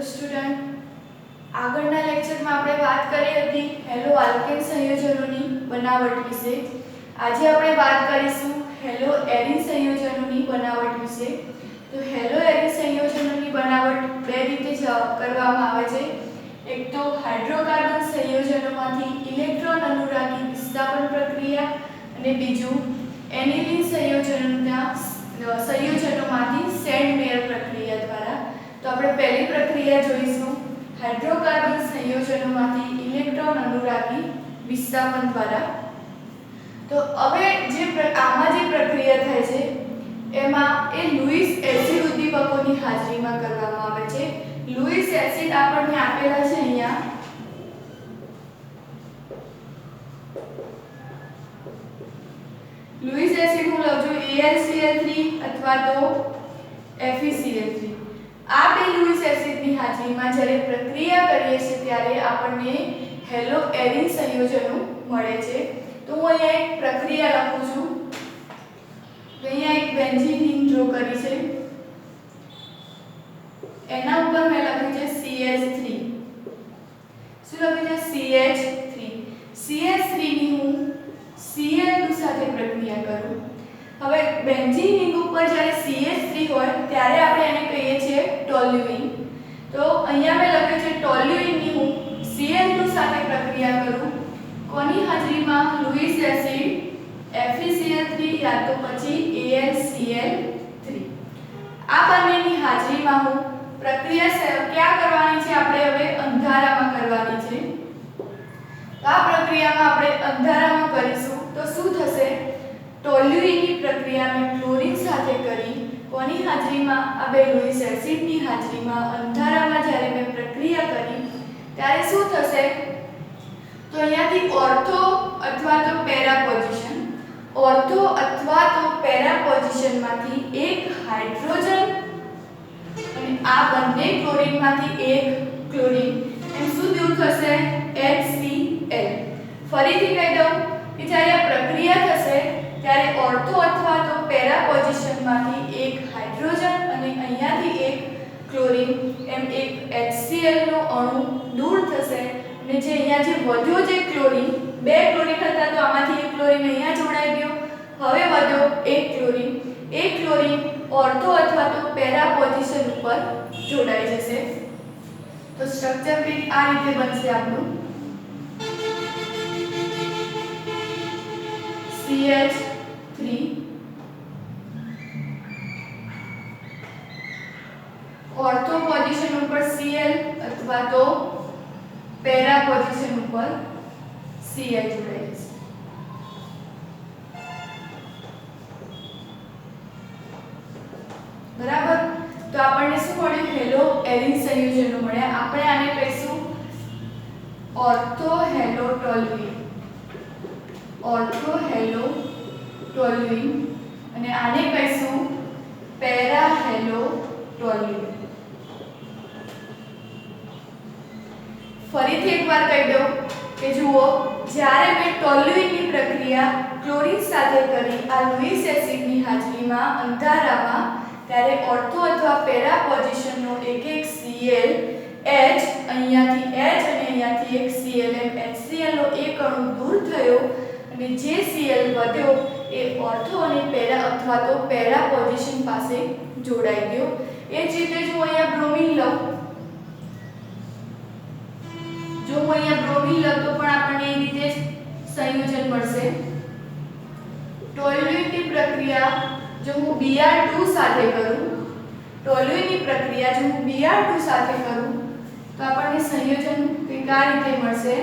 Student આગળના લેક્ચરમાં આપણે વાત કરી હતી હેલો આલ્કેન સંયોજનોની બનાવટ વિશે. આજે આપણે વાત કરીશું હેલો એરીન સંયોજનોની બનાવટ વિશે. તો હેલો એરીન સંયોજનોની બનાવટ બે રીતે કરવામાં આવે છે. એક તો હાઇડ્રોકાર્બન સંયોજનોમાંથી ઇલેક્ટ્રોન અનુરાગી વિસ્થાપન પ્રક્રિયા અને બીજું એનિલિન સંયોજનોમાંથી સેન્ડમેયર પ્રક્રિયા દ્વારા. तो આપણે પહેલી પ્રક્રિયા જોઈશું હાઇડ્રોકાર્બન સંયોજનોમાંથી ઇલેક્ટ્રોન અનુરાગી વિસ્થાપન દ્વારા. તો હવે આમાં જે પ્રક્રિયા થાય છે એમાં એ લુઈસ એસિડ ઉદ્દીપકોની હાજરીમાં કરવામાં આવે છે. લુઈસ એસિડ આપણને આપેલા છે અહીંયા. લુઈસ એસિડ હું લઉં છું AlCl3 અથવા તો FeCl3. આ બે લુઈસ એસિડની હાજરીમાં જ્યારે પ્રક્રિયા કરીએ છીએ ત્યારે આપણને હેલો એરીન સંયોજનો મળે છે. તો હું અહીંયા એક પ્રક્રિયા લખું છું. તો અહીંયા એક બેન્ઝીન રિંગ ડ્રો કરી છે. એના ઉપર મેં લખ્યું છે CH3. શું લખ્યું છે? CH3. CH3 ની હું Cl2 સાથે પ્રક્રિયા કરું. હવે બેન્ઝીન રિંગ ઉપર જ્યારે CH3 હોય ત્યારે આપણે એને કહીએ છીએ ટોલ્યુઇન. તો અહીંયા મેં લખ્યું છે ટોલ્યુઇન ની હું Cl2 સાથે પ્રક્રિયા કરું. કોની હાજરીમાં? લુઈસ એસિડ FeCl3 યા તો પછી AlCl3. આ બંનેની હાજરીમાં હું પ્રક્રિયા ક્યાં કરવાની છે? આપણે હવે અંધારામાં કરવાની છે. આ પ્રક્રિયામાં આપણે અંધારામાં કરીશું. તો શું થશે? ટોલ્યુઇનની પ્રક્રિયા મેં ક્લોરીન સાથે કરી. કોની હાજરીમાં? આ બે લુઈસ એસિડની હાજરીમાં અંધારામાં જ્યારે મેં પ્રક્રિયા કરી ત્યારે શું થશે? તો અહીંયાથી ઓર્થો અથવા તો પેરા પોઝિશન, ઓર્થો અથવા તો પેરા પોઝિશનમાંથી એક હાઇડ્રોજન અને આ બંને ક્લોરીનમાંથી એક ક્લોરીન એમ શું દૂર થશે? HCl. ફરીથી કહી દઉં કે જ્યારે આ પ્રક્રિયા થશે ત્યારે ઓર્થો અથવા તો પેરા પોઝિશનમાંથી એક હાઇડ્રોજન અને અહીંયાથી એક ક્લોરીન એમ એક HCl નો અણુ દૂર થશે. અને જે અહીંયા જે વધ્યો જે ક્લોરીન, બે ક્લોરીન હતા તો આમાંથી એક ક્લોરીન અહીંયા જોડાઈ ગયો. હવે વધ્યો એક ક્લોરીન. એક ક્લોરીન ઓર્થો અથવા તો પેરા પોઝિશન ઉપર જોડાઈ જશે. તો સ્ટ્રક્ચર કંઈક આ રીતે બનશે આપણું. CH3 ઓર્થો પોઝિશન ઉપર Cl અથવા તો પેરા પોઝિશન ઉપર Cl જોડાય છે. બરાબર. તો આપણને શું મળ્યું? હેલો એરીન સંયોજનો મળ્યા. આપણે આને કહીશું ortho hello toluene. Ortho hello toluene અને આને કહીશું પેરા હેલો ટોલ્યુઇન. ફરીથી એકવાર કહી દઉં કે જુઓ, જ્યારે મેં ટોલ્યુઇનની પ્રક્રિયા ક્લોરીન સાથે કરી આ લુઈસ એસિડની હાજરીમાં અંધારામાં, ત્યારે ઓર્થો અથવા પેરા પોઝિશનનો એક એક Cl H અહીંયાથી H અને અહીંયાથી એક Cl એમ HCl નો એક અણુ દૂર થયો અને જે Cl વધ્યો એ ઓર્થો અને પેરા અથવા તો પેરા પોઝિશન પાસે જોડાઈ ગયો. એ જ રીતે જો અહીંયા બ્રોમિન લઉં, જો હું અહીંયા બ્રોમિન લઉં તો પણ આપણને એ રીતે જ સંયોજન મળશે. ટોલ્યુઇનની પ્રક્રિયા જો હું Br2 સાથે કરું, ટોલ્યુઇનની પ્રક્રિયા જો હું Br2 સાથે કરું તો આપણને સંયોજન કંઈક આ રીતે મળશે.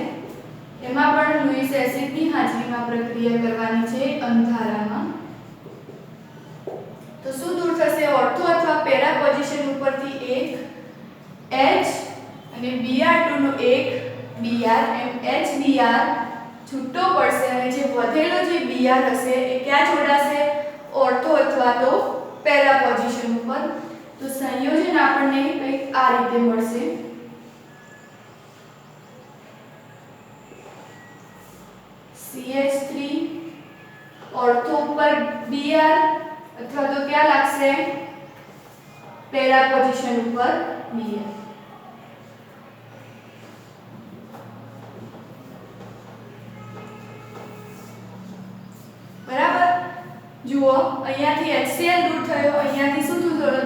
એમાં પણ લુઈસ એસિડની હાજરીમાં પ્રક્રિયા કરવાની છે અંધારામાં. તો શું દૂર થશે? ઓર્થો અથવા પેરા પોઝિશન ઉપરથી એક H અને Br2 નો એક Br એમ HBr છૂટો પડશે અને જે વધેલો જે Br હશે એ ક્યાં જોડાશે? ઓર્થો અથવા તો પેરા પોઝિશન ઉપર. તો સંયોજન આપણને કંઈક આ રીતે મળશે. CH3 ઓર્થો ઉપર Br અથવા તો ક્યાં લાગશે? પેરા પોઝિશન ઉપર Br. જુઓ અહીંયાથી HCl દૂર થયો, અહીંયાથી શું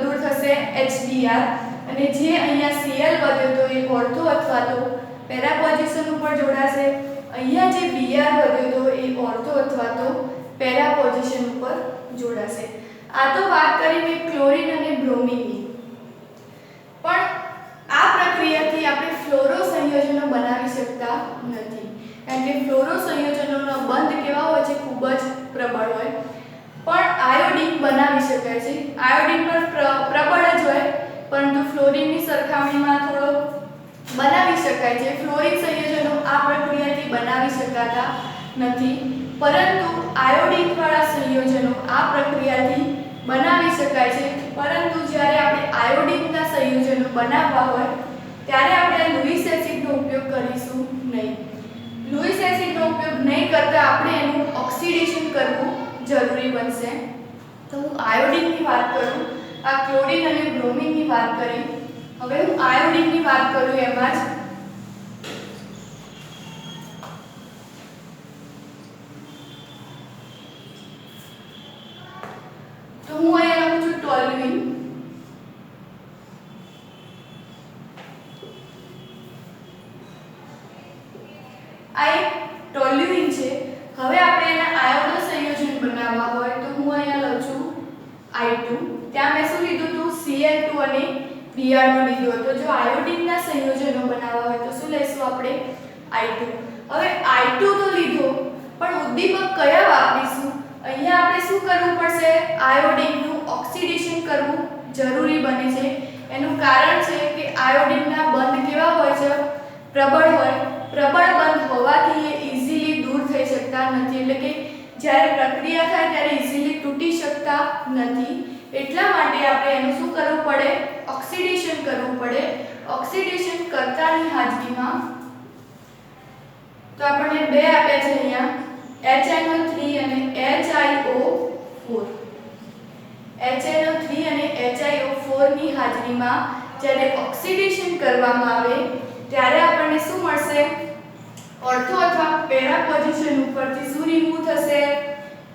દૂર થશે HBr, અને જે અહીંયા Cl વધ્યો તો એ ઓર્થો અથવા તો પેરા પોઝિશન ઉપર જોડાશે, અહીંયા જે Br વધ્યો તો એ ઓર્થો અથવા તો પેરા પોઝિશન ઉપર જોડાશે. આ તો વાત કરી મેં ક્લોરીન અને બ્રોમિનની. પણ આ પ્રક્રિયાથી આપણે ફ્લોરો સંયોજનો બનાવી શકતા નથી, કારણ કે ફ્લોરો સંયોજનોનો બંધ કેવા હોય છે, ખૂબ જ પ્રબળ હોય. પણ આયોડિન બનાવી શકાય છે. આયોડિન પણ પ્રબળ જ હોય, પરંતુ ફ્લોરિનની સરખામણીમાં થોડો બનાવી શકાય છે. ફ્લોરિન સંયોજનો આ પ્રક્રિયાથી બનાવી શકાતા નથી, પરંતુ આયોડિન વાળા સંયોજનો આ પ્રક્રિયાથી બનાવી શકાય છે. પરંતુ જ્યારે આપણે આયોડિનના સંયોજનો બનાવવા હોય ત્યારે આપણે લુઈસ એસિડનો ઉપયોગ કરીશું નહીં. લુઈસ એસિડનો ઉપયોગ નહીં કરતા આપણે એનું ઓક્સિડેશન કરવું જરૂરી બનશે. તો હું આયોડિનની વાત કરું, આ ક્લોરીન અને બ્રોમિનની વાત કરી. હવે હું આયોડિનની વાત કરું એમાં જ તો હું અહીંયા લખું છું ટોલ્યુઇન. આ એક ટોલ્યુઇન છે. હવે આપણે એના આયોડો સંયોજન બનાવવા હોય તો હું અહીંયા લઉં છું I2. ત્યાં મેં શું લીધું હતું, Cl2 અને Br2 લીધું હતું. જો આયોડિનના સંયોજનો બનાવવા હોય તો શું લઈશું આપણે, I2. હવે I2 તો લીધો, પણ ઉદ્દીપક કયા વાપરીશું? અહીંયા આપણે શું કરવું પડશે, આયોડિનનું ઓક્સિડેશન કરવું જરૂરી બને છે. એનું કારણ છે કે આયોડિનના બંધ કેવા હોય છે, પ્રબળ હોય. પ્રબળ બંધ હોવાથી એ ઇઝીલી દૂર થઈ શકતા નથી, એટલે કે જ્યારે પ્રક્રિયા થાય ત્યારે ઇઝીલી તૂટી શકતા નથી. એટલા માટે આપણે એનું શું કરવું પડે, ઓક્સિડેશન કરવું પડે. ઓક્સિડેશન કરતાની હાજરીમાં તો આપણને બે આપ્યા છે અહીંયા, HNO3 અને HiO4. HNO3 અને HiO4 ની હાજરીમાં જ્યારે ઓક્સિડેશન કરવામાં આવે ત્યારે આપણને શું મળશે, ઓર્થો અથવા પેરા પોઝિશન ઉપરથી શું રિમૂવ થશે,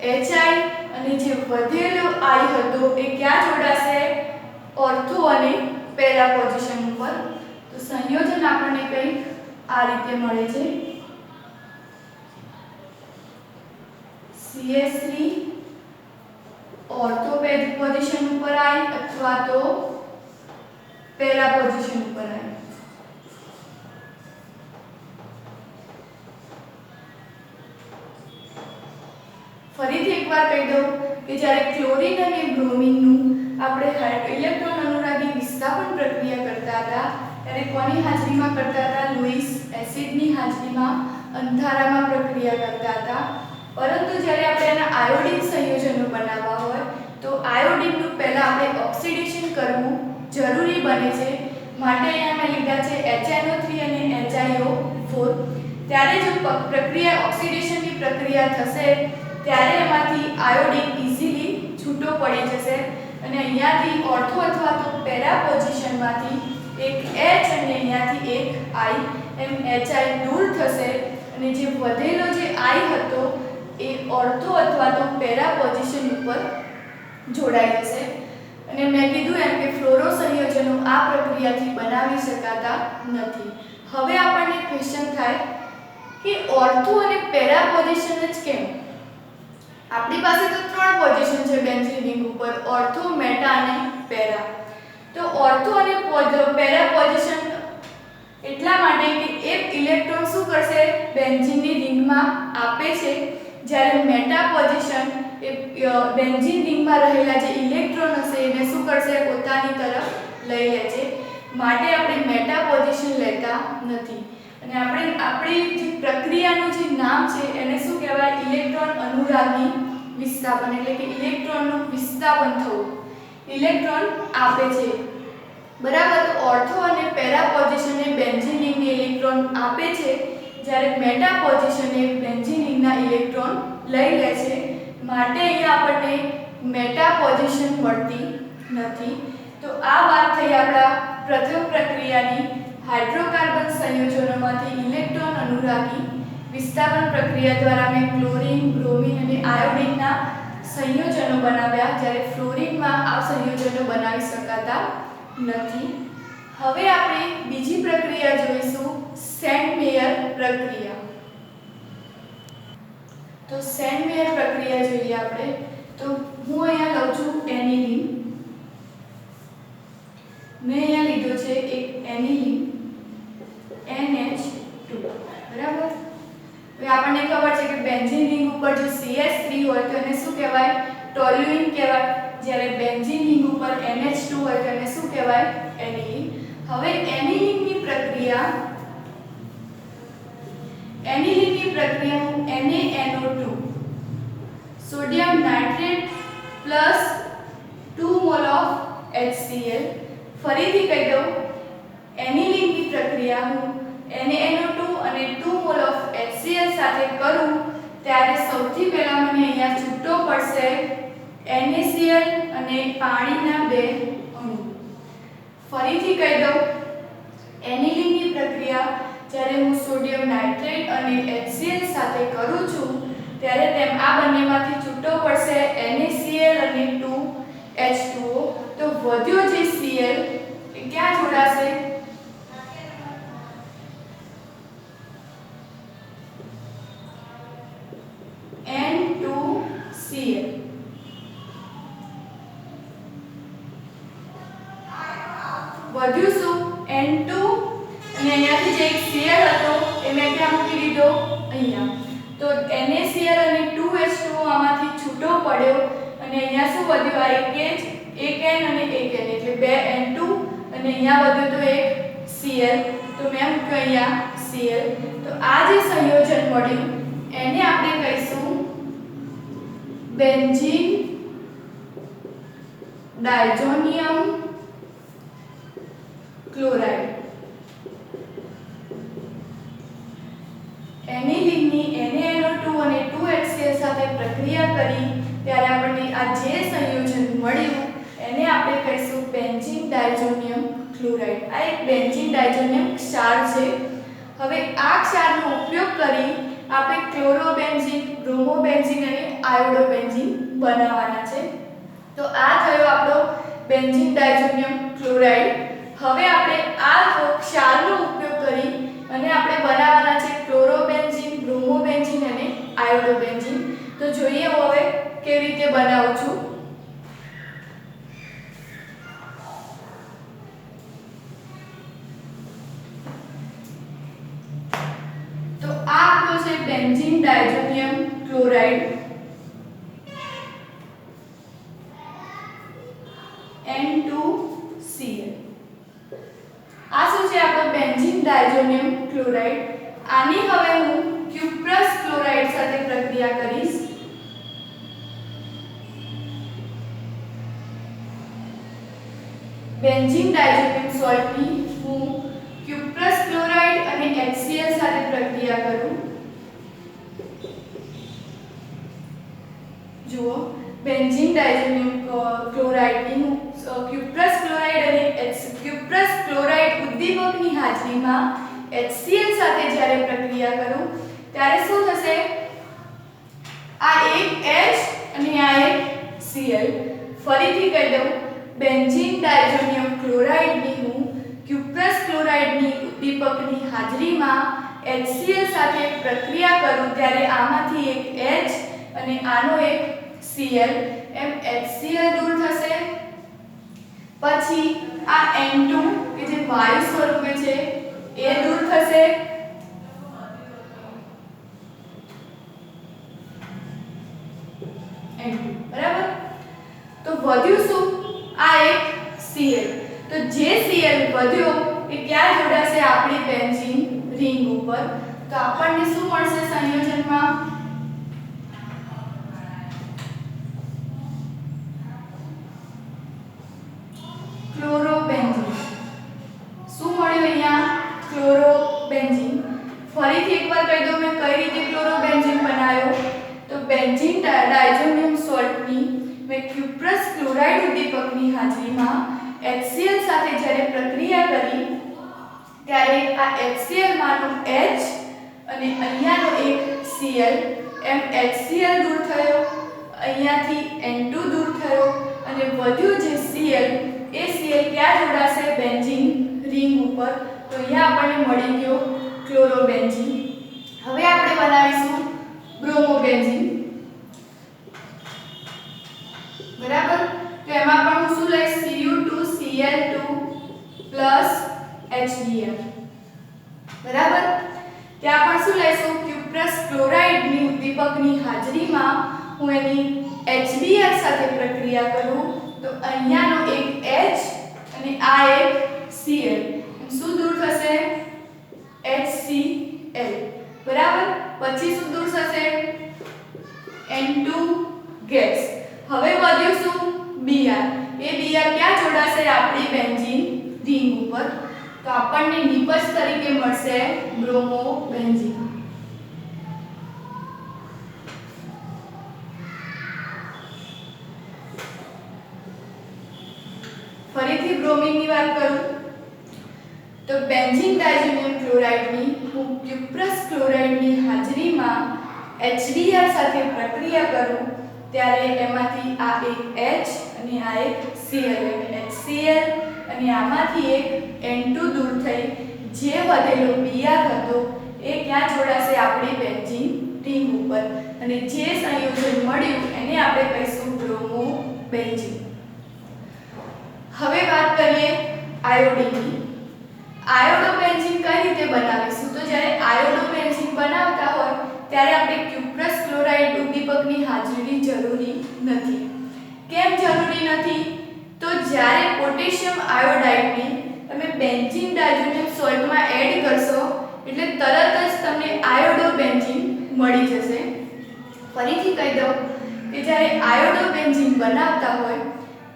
Hi, અને જે વધેલો I હતો એ ક્યાં જોડાશે, ઓર્થો અને પેરા પોઝિશન ઉપર. તો સંયોજન આપણને કંઈક આ રીતે મળે છે, CH3 ઓર્થો પોઝિશન ઉપર I અથવા તો પેરા પોઝિશન ઉપર I. ફરીથી એકવાર કહી દઉં કે જ્યારે ક્લોરીન અને બ્રોમિનનું આપણે ઇલેક્ટ્રોન અનુરાગી વિસ્થાપન પ્રક્રિયા કરતા હતા ત્યારે કોની હાજરીમાં કરતા હતા, લુઈસ એસિડની હાજરીમાં અંધારામાં પ્રક્રિયા કરતા હતા. પરંતુ જ્યારે આપણે એના આયોડિન સંયોજનો બનાવવા હોય તો આયોડિનનું પહેલા આપણે ઓક્સિડેશન કરવું જરૂરી બને છે. માટે અહીંયા મેં લીધા છે HNO3 અને HiO4. ત્યારે જો પ્રક્રિયા ઓક્સિડેશનની પ્રક્રિયા થશે ત્યારે એમાંથી આયોડિન ઇઝીલી છૂટો પડી જશે, અને અહીંયાથી ઓર્થો અથવા તો પેરા પોઝિશનમાંથી એક H અને અહીંયાથી એક I, એમ Hi દૂર થશે, અને જે વધેલો જે I હતો એ ઓર્થો અથવા તો પેરા પોઝિશન ઉપર જોડાઈ જશે. અને મેં કીધું એમ કે ફ્લોરો સંયોજનો આ પ્રક્રિયાથી બનાવી શકાતા નથી. હવે આપણને ક્વેશ્ચન થાય કે ઓર્થો અને પેરા પોઝિશન જ કેમ? આપણી પાસે તો ત્રણ પોઝિશન છે બેન્ઝીન રિંગ ઉપર, ઓર્થો, મેટા અને પેરા. તો ઓર્થો અને પેરા પોઝિશન એટલા માટે કે એક ઇલેક્ટ્રોન શું કરશે, બેન્ઝીનની રિંગમાં આપે છે, જ્યારે મેટા પોઝિશન એ બેન્ઝીન રિંગમાં રહેલા જે ઇલેક્ટ્રોન હશે એને શું કરશે, પોતાની તરફ લઈ લે છે. માટે આપણે મેટા પોઝિશન લેતા નથી. અને આપણી જે પ્રક્રિયાનું જે નામ છે એને શું કહેવાય, ઇલેક્ટ્રોન અનુરાગી વિસ્થાપન, એટલે કે ઇલેક્ટ્રોનનું વિસ્થાપન થવું. ઇલેક્ટ્રોન આપે છે, બરાબર. તો ઓર્થો અને પેરા પોઝિશનને બેન્ઝીન રિંગની ઇલેક્ટ્રોન આપે છે, જ્યારે મેટા પોઝિશનને બેન્ઝીન રિંગના ઇલેક્ટ્રોન લઈ લે છે. માટે અહીંયા આપણને મેટા પોઝિશન મળતી નથી. તો આ વાત થઈ આપણા પ્રથમ પ્રક્રિયાની, હાઇડ્રોકાર્બન સંયોજનોમાંથી ઇલેક્ટ્રોન અનુરાગી વિસ્થાપન પ્રક્રિયા દ્વારા મેં ક્લોરીન, બ્રોમિન અને આયોડિનના સંયોજનો બનાવ્યા, જ્યારે ફ્લોરીનમાં આ સંયોજનો બનાવી શકાતા નથી. હવે આપણે બીજી પ્રક્રિયા જોઈશું, સેન્ડ-મેયર પ્રક્રિયા. તો સેન્ડ-મેયર પ્રક્રિયા જોઈએ આપણે. તો હું અહીંયા લઉં છું એનિલીન. મેં અહીંયા લીધો છે એક એનિલીન NH2, બરાબર. હવે આપણને ખબર છે કે બેન્ઝીન રિંગ ઉપર જો CH3 હોય તો એને શું કહેવાય? ટોલ્યુઇન કહેવાય. જ્યારે બેન્ઝીન રિંગ ઉપર NH2 હોય તો એને શું કહેવાય? એનિલીન. હવે એનિલીનની પ્રક્રિયા હું NaNO2 sodium nitrate plus 2 mall of HCl. ફરીથી કહી દઉં, એનિલીનની પ્રક્રિયા હું NaNO2 અને 2 મોલ ઓફ HCl સાથે કરું ત્યારે સૌથી પહેલા મને અહીંયા છૂટો પડશે NaCl અને પાણીના 2 અણુ. ફરીથી કહી દઉં, એનિલીનની પ્રક્રિયા જ્યારે હું સોડિયમ નાઇટ્રેટ અને HCl સાથે કરું છું ત્યારે તેમ આ બંનેમાંથી છૂટો પડશે NaCl અને 2H2O. તો વધ્યો જે Cl એ ક્યાં જોડાશે? N2Cl. વધ્યું શું? N2 અને અહીંયાથી જે એક Cl હતો એ મેં ક્યાં મૂકી દીધો? અહીંયા. તો NaCl અને 2H2O આમાંથી છૂટો પડ્યો અને અહીંયા શું વધ્યું? આ એક N અને એક N એટલે 2 N2 અને અહીંયા વધ્યો તો એક Cl. તો મેં મૂક્યો અહીંયા Cl. તો આ જે સંયોજન મળ્યું એને આપણે કહીશું બેન્ઝીન ડાયઝોનિયમ ક્લોરાઇડ. એનિલીનની NaNO2 અને 2HCl સાથે પ્રક્રિયા કરી ત્યારે આપણને આ જે સંયોજન મળ્યું એને આપણે કહીશું બેન્ઝીન ડાયઝોનિયમ ક્લોરાઇડ. આ એક બેન્ઝીન ડાયઝોનિયમ ક્ષાર છે. હવે આ ક્ષારનો ઉપયોગ કરી આપણે ક્લોરોબેન્ઝીન, બ્રોમોબેન્ઝીન અને આયોડોબેન્ઝીન બનાવવાના છે. તો આ થયો આપણો બેન્ઝીન ડાયઝોનિયમ ક્લોરાઇડ. હવે આપણે આ ક્ષારનો ઉપયોગ કરી અને આપણે બનાવવાના છે ક્લોરોબેન્ઝીન, બ્રોમોબેન્ઝીન અને આયોડોબેન્ઝીન. તો જોઈએ હું હવે કેવી રીતે બનાવું છું. તો આ આપણો છે બેન્ઝીન ડાયઝોનિયમ ક્લોરાઇડ N2Cl. આ શું છે? આપણો બેન્ઝીન ડાયઝોનિયમ ક્લોરાઇડ. આની હવે હું ક્યુપ્રસ ક્લોરાઇડ સાથે પ્રક્રિયા કરીશ. બેન્ઝીન ડાયઝોનિયમ સોલ્ટની હું ક્યુપ્રસ ક્લોરાઇડ અને HCl સાથે પ્રક્રિયા કરું. જુઓ, બેન્ઝીન ડાયઝોનિયમ ક્લોરાઇડની હું ક્યુપ્રસ ક્લોરાઇડ અને ક્યુપ્રસ ક્લોરાઇડ ઉદ્દીપકની હાજરીમાં HCl સાથે જ્યારે પ્રક્રિયા કરું ત્યારે શું થશે? આ એક H અને આ એક Cl. ફરીથી કહી દઉં, બેન્ઝીન ડાયઝોનિયમ ક્લોરાઇડની હું ક્યુપ્રસ ક્લોરાઇડની ઉદ્દીપકની હાજરીમાં HCl સાથે પ્રક્રિયા કરું ત્યારે આમાંથી એક H અને આનો એક Cl. એમ HCl દૂર થશે. પછી આ N2 કે જે વાયુ સ્વરૂપે છે એ દૂર થશે. N2 બરાબર. તો વધ્યું શું? આ એક Cl. તો જે Cl વધ્યો એ ક્યાં જોડાશે? આપણી બેન્ઝીન રિંગ ઉપર. તો આપણને શું મળશે સંયોજનમાં? ક્લોરોબેન્ઝીન. શું મળ્યું અહીંયા? ક્લોરોબેન્ઝીન. ફરીથી એકવાર કહી દઉં મેં કઈ રીતે ક્લોરોબેન્ઝીન બનાવ્યો. તો બેન્ઝીન ડાયઝોનિયમ સોલ્ટની મેં ક્યુપ્રસ ક્લોરાઇડ ઉદ્દીપકની હાજરીમાં HCl સાથે જ્યારે પ્રક્રિયા કરી ત્યારે આ HCl માંનો H અને અહીંયાનો એક Cl. એમ HCl દૂર થયો અહીંયાથી N2 દૂર થયો અને વધ્યું જે Cl એ Cl ક્યાં જોડાશે બેન્ઝીન રિંગ ઉપર તો અહીંયા આપણને મળી ગયો ક્લોરોબેન્ઝીન હવે આપણે બનાવીશું બ્રોમોબેન્ઝીન બરાબર તો એમાં પણ હું શું લઈશ Cu2Cl2 HBr બરાબર ત્યાં પણ શું લઈશું ક્યુપ્રસ ક્લોરાઇડની ઉદ્દીપકની હાજરીમાં હું એની HBr સાથે પ્રક્રિયા કરું તો અહીંયાનો એક H અને આ એક Cl શું દૂર થશે HCl બરાબર પછી શું દૂર થશે N2 ગેસ હવે વધ્યું શું Br એ Br ક્યાં જોડાશે આપણી બેન્ઝીન રિંગ ઉપર તો આપણને નિપજ તરીકે મળશે બ્રોમોબેન્ઝીન ફરીથી બ્રોમિનની વાત કરું તો બેન્ઝીન ડાયઝોનિયમ ક્લોરાઇડની હું ક્યુપ્રસ ક્લોરાઇડની હાજરીમાં HBr સાથે પ્રક્રિયા કરું ત્યારે એમાંથી આ એક H અને આ એક Cl HCl અને આમાંથી એક N2 દૂર થઈ જે વધેલો Br હતો એ ક્યાં જોડાશે આપણી બેન્ઝીન રિંગ ઉપર અને જે સંયોજન મળ્યું એને આપણે કહીશું બ્રોમોબેન્ઝીન હવે વાત કરીએ આયોડીનની આયોડોબેન્ઝીન કઈ રીતે બનાવીશું તો જ્યારે આયોડોબેન્ઝીન બનાવતા હોય ત્યારે આપણે ક્યુપ્રસ ક્લોરાઇડ ઉદ્દીપકની હાજરી જરૂરી નથી કેમ જરૂરી નથી તો જ્યારે પોટેશિયમ આયોડાઇડને તમે બેન્ઝીન ડાયઝોનિયમ સોલ્ટમાં એડ કરશો એટલે તરત જ તમને આયોડોબેન્ઝીન મળી જશે ફરીથી કહી દઉં કે જ્યારે આયોડોબેન્ઝીન બનાવતા હોય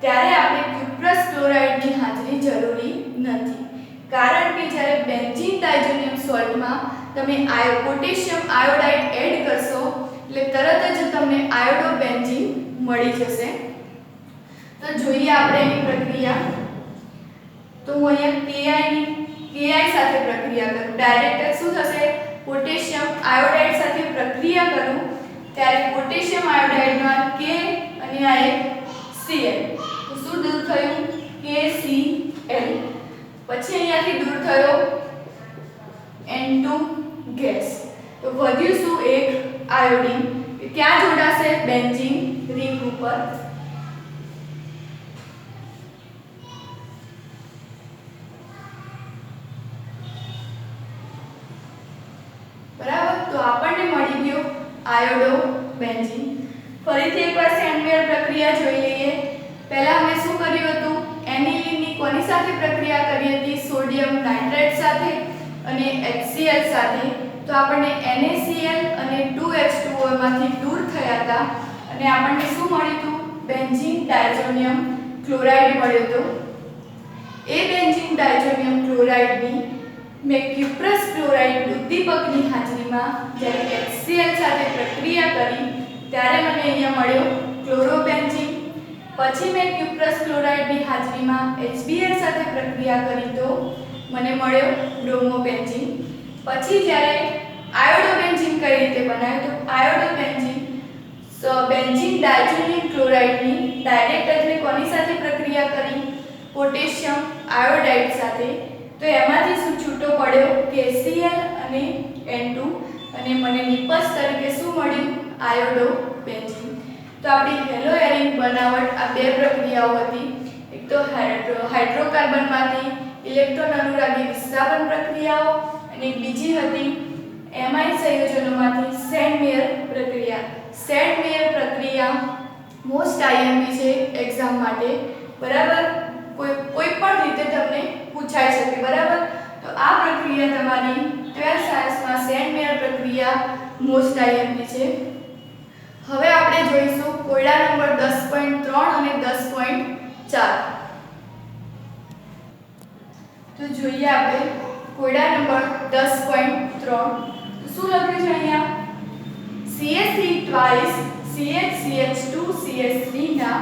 ત્યારે આપણે ક્યુપ્રસ ક્લોરાઇડની હાજરી જરૂરી નથી કારણ કે જ્યારે બેન્ઝીન ડાયઝોનિયમ સોલ્ટમાં તમે પોટેશિયમ આયોડાઇડ એડ કરશો એટલે તરત જ તમને આયોડોબેન્ઝીન મળી જશે તો જોઈએ આપણે એની પ્રક્રિયા તો હું અહીંયા Ki સાથે પ્રક્રિયા કરું ડાયરેક્ટ શું થશે પોટેશિયમ આયોડાઇડ સાથે પ્રક્રિયા કરું ત્યારે પોટેશિયમ આયોડાઇડમાં K અને આ એક Cl તો શું દૂર થયું KCl પછી અહીંયાથી દૂર થયો N2 ગેસ તો વધ્યું શું એક આયોડીન ક્યાં જોડાશે બેન્ઝીન રિંગ ઉપર બરાબર તો આપણને મળી ગયો આયોડોબેન્ઝીન ફરીથી એકવાર સેન્ડવેર પ્રક્રિયા જોઈ લઈએ પહેલા અમે શું કર્યું હતું એનિલીનની કોની સાથે પ્રક્રિયા કરી હતી સોડિયમ નાઇટ્રેટ સાથે અને HCl સાથે તો આપણને NaCl અને 2H2O માંથી દૂર થયા હતા અને આપણને શું મળ્યું હતું બેન્ઝીન ડાયઝોનિયમ ક્લોરાઇડ મળ્યો હતો એ બેન્ઝીન ડાયઝોનિયમ ક્લોરાઇડની મેં ક્યુપ્રસ ક્લોરાઇડ ઉદ્દીપકની હાજરીમાં જ્યારે HCl સાથે પ્રક્રિયા કરી ત્યારે મને અહીંયા મળ્યો ક્લોરોબેન્ઝીન પછી મેં ક્યુપ્રસ ક્લોરાઇડની હાજરીમાં HBr સાથે પ્રક્રિયા કરી તો મને મળ્યો બ્રોમોબેન્ઝીન પછી જ્યારે આયોડોબેન્ઝીન કઈ રીતે બનાવ્યું તો આયોડોબેન્ઝીન બેન્ઝીન ડાયઝોનિયમ ક્લોરાઇડની ડાયરેક્ટ જ મેં કોની સાથે પ્રક્રિયા કરી પોટેશિયમ આયોડાઇડ સાથે તો એમાંથી શું છૂટો પડ્યો KCl અને N2 અને મને નિપજ તરીકે શું મળ્યું આયોડોબેન્ઝીન તો આપણી હેલો એરિન બનાવટ આ બે પ્રક્રિયાઓ હતી એક તો હાઇડ્રોકાર્બનમાંથી ઇલેક્ટ્રોન અનુરાગી વિસ્થાપન પ્રક્રિયાઓ અને એક બીજી હતી એમાઇન સંયોજનોમાંથી સેન્ડમેયર પ્રક્રિયા સેન્ડમેયર પ્રક્રિયા મોસ્ટ IMP છે એક્ઝામ માટે બરાબર કોઈ પણ રીતે તમને પૂછાઈ શકે બરાબર તો આ પ્રક્રિયા તમારી 12th સાયન્સમાં સેન્ડમેયર પ્રક્રિયા મોસ્ટ IMP છે હવે આપણે જોઈશું કોયડા નંબર 10.3 અને 10.4 તો જોઈએ આપણે કોયડા નંબર 10.3 તો શું લખ્યું છે અહીંયા CH3 twice CH2CH3 ના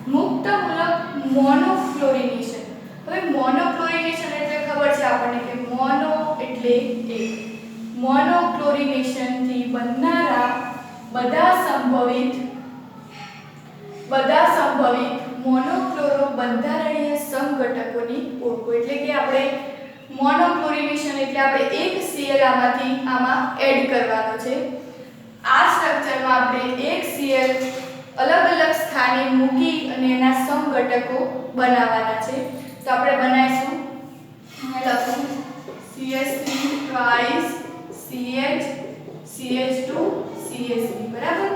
મુક્ત મૂલક મોનોફ્લોરિનેશન હવે મોનોફ્લોરિનેશન એટલે ખબર છે આપણને કે મોનો એટલે એક મોનોફ્લોરિનેશન થી બનનારા બધા સંભવિત બધા સંભવિત મોનોક્લોરો બંધારણીય સમઘટકોની ઓળખો. એટલે કે આપણે મોનોક્લોરિનેશન એટલે આપણે એક Cl આમાં એડ કરવાનો છે. આ સ્ટ્રક્ચરમાં આપણે એક Cl અલગ અલગ સ્થાને મૂકી અને એના સમઘટકો બનાવવાના છે. તો આપણે બનાવીશું, લખું CH3 twice CH CH2 CH3, બરાબર.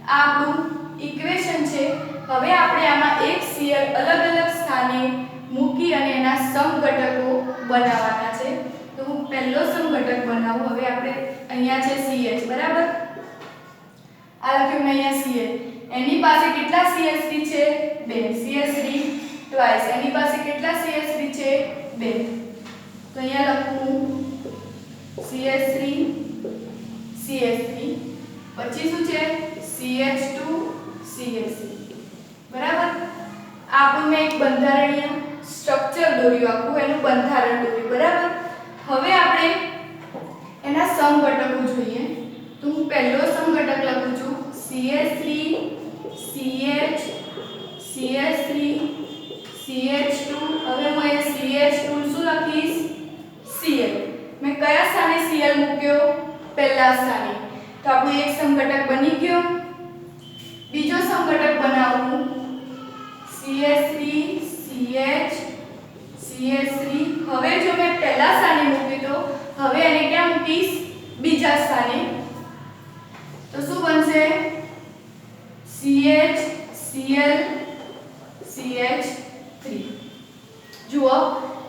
આ આપણું ઇક્વેશન છે. હવે આપણે આમાં એક Cl અલગ અલગ સ્થાને મૂકી અને એના સમઘટકો બનાવવાના છે. તો હું પહેલો સમઘટક બનાવું. હવે આપણે અહીંયા છે CH, બરાબર. આ લખ્યું મેં અહીંયા CH. એની પાસે કેટલા CH3 છે? 2. CH3 twice. એની પાસે કેટલા CH3 છે? 2. તો અહીંયા લખું CH3 CH3, પછી શું છે? CH2 CH3, બરાબર. આપણને એક બંધારણીય સ્ટ્રક્ચર દોર્યું, આખું એનું બંધારણ દોર્યું, બરાબર. હવે આપણે એના સમઘટકો જોઈએ. તો હું પહેલો સમઘટક લખું છું CH3 CH CH3 CH2. હવે હું અહીંયા CH2 શું લખીશ? Cl. મેં કયા સ્થાને Cl મૂક્યો? પહેલા સ્થાને. તો આપણું એક સમઘટક બની ગયો. બીજો સમઘટક બનાવું CH3 CH CH3. હવે જો મેં પહેલા સ્થાને મૂક્યું તો હવે એને ક્યાં મૂકીશ? બીજા સ્થાને. તો શું બનશે? CH Cl CH3. જુઓ,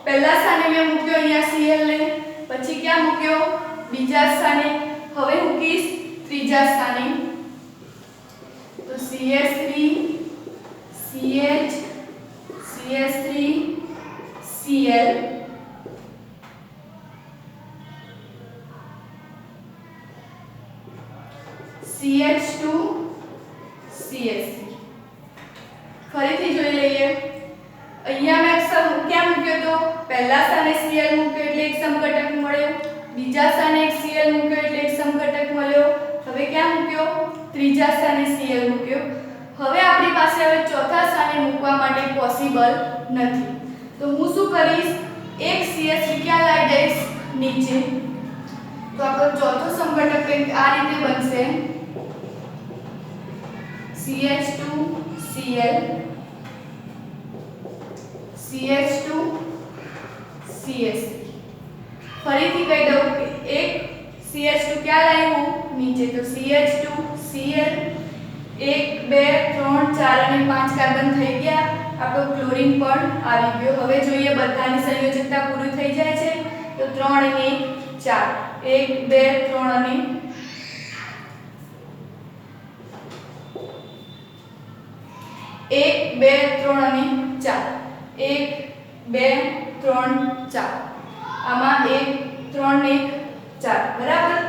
પહેલા સ્થાને મેં મૂક્યો અહીંયા Cl ને, પછી ક્યાં મૂક્યો? બીજા સ્થાને. હવે મૂકીશ ત્રીજા સ્થાને. તો CH3 CH CH3 Cl CH2 CH3. ફરીથી જોઈ લઈએ. અહીંયા મેં ક્યાં મૂક્યો તો? પહેલા સ્થાને Cl મૂક્યો એટલે એક સમઘટક મળ્યો. બીજા સ્થાને એક Cl મૂક્યો એટલે એક સમઘટક મળ્યો. હવે ક્યાં મૂક્યો? ત્રીજા સ્થાને Cl મૂક્યો. હવે આપણી પાસે હવે ચોથા સ્થાને મૂકવા માટે પોસિબલ નથી. તો હું શું કરીશ? એક CH3 ક્યાં લાવી દઈશ? નીચે. તો આપણો ચોથો સમઘટક કંઈક આ રીતે બનશે CH2 Cl CH2 CH3. ફરીથી કહી દઉં કે એક CH2 ક્યાં લાવ્યું? નીચે. તો CH2 Cl 1 2 3 4 અને 5 કાર્બન થઈ ગયા. આપણો ક્લોરીન પણ આવી ગયો. હવે જોઈએ બધાની સંયોજકતા પૂરી થઈ જાય છે. તો 3 અને 4 1 2 3 અને 1 2 3 અને 4 1 2 3 4. આમાં 1 3 1 4, બરાબર.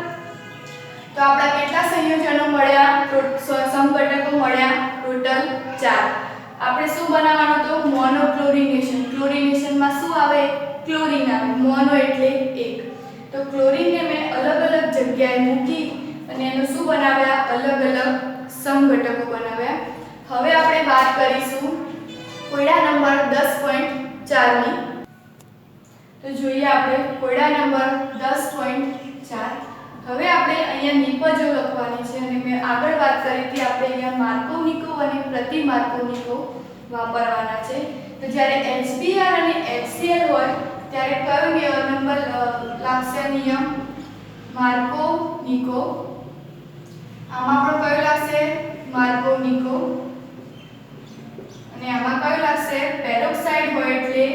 તો આપણા કેટલા સંયોજનો મળ્યા? સમઘટકો મળ્યા ટોટલ 4. આપણે શું બનાવવાનું તો? મોનોક્લોરિનેશન. ક્લોરિનેશનમાં શું આવે? ક્લોરીન આવે. મોનો એટલે એક. તો ક્લોરીનને મેં અલગ અલગ જગ્યાએ મૂકી અને એનું શું બનાવ્યા? અલગ અલગ સમઘટકો બનાવ્યા. હવે આપણે વાત કરીશું કોયડા નંબર 10.4 ની. તો જોઈએ આપણે કોયડા નંબર 10.4. હવે આપણે અહીંયા નિપજો લખવાની છે અને મેં આગળ વાત કરી હતી આપણે અહીંયા માર્કોનિકો અને પ્રતિમાર્કોનિકો વાપરવાના છે. તો જ્યારે HBr અને HCl હોય ત્યારે કયો નંબર લાગશે? નિયમ માર્કોનિકો. આમાં પણ કયો લાગશે? માર્કોનિકો. અને આમાં કયો લાગશે? પેરોક્સાઇડ હોય એટલે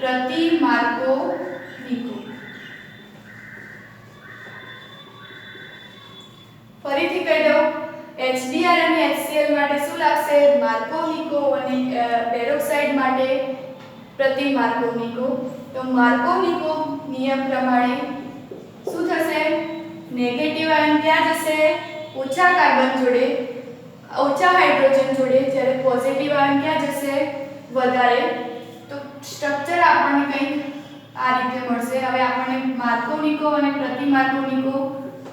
પ્રતિમાર્કોનિકો. ફરીથી કહી દઉં, HBr અને HCl માટે શું લાગશે? માર્કોનિકો અને પેરોક્સાઇડ માટે પ્રતિમાર્કોનિકો. તો માર્કોનિકો નિયમ પ્રમાણે શું થશે? નેગેટિવ આયન ક્યાં જશે? ઓછા કાર્બન જોડે, ઓછા હાઇડ્રોજન જોડે, જ્યારે પોઝિટિવ આયન ક્યાં જશે? વધારે. તો સ્ટ્રક્ચર આપણને કંઈક આ રીતે મળશે. હવે આપણને માર્કોનિકો અને પ્રતિમાર્કોનિકો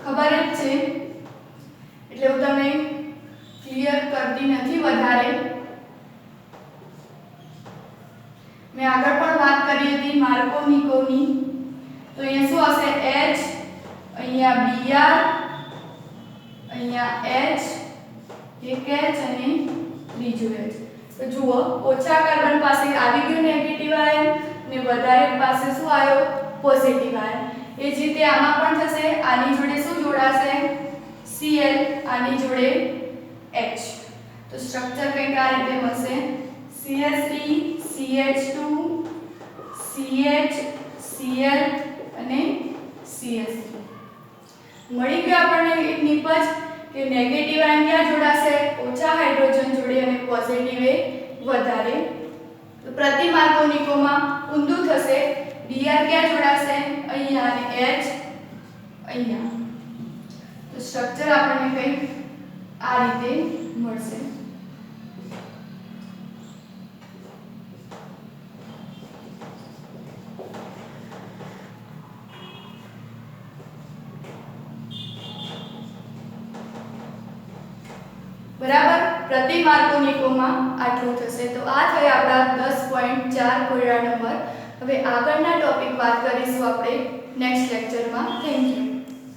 ખબર જ છે એટલે હું તમને ક્લિયર કરતી નથી વધારે. મેં આગળ પણ વાત કરી હતી માર્કોનિકોની. તો અહીંયા શું આવશે? H, અહીંયા Br, અહીંયા H, એક H અને બીજું H. તો જુઓ ઓછા કાર્બન પાસે આવી ગયું નેગેટિવ આયન ને વધારે પાસે શું આવ્યો? Positive ion. એ જ રીતે આમાં પણ થશે. આની જોડે શું જોડાશે? Cl, આની જોડે H. તો સ્ટ્રક્ચર કંઈક આ રીતે મળશે: CH3 CH2 CH Cl અને CH3. મળી ગયું આપણને એક નિપજ કે નેગેટિવ આયન ક્યાં જોડાશે? ઓછા હાઇડ્રોજન જોડે અને પોઝિટિવ એ વધારે. તો પ્રતિ માર્કોનિકોમાં ઊંધું થશે. Br ક્યાં જોડાશે? અહીંયા અને H અહીંયા. તો સ્ટ્રક્ચર આપણને કંઈક આ રીતે મળશે. બરાબર. પ્રતિ માર્કોનિકોમાં આટલું થશે. તો આ થયા આપણા 10.4 કોયડા નંબર. હવે આગળના ટોપિક વાત કરીશું આપણે નેક્સ્ટ લેક્ચરમાં. Thank you.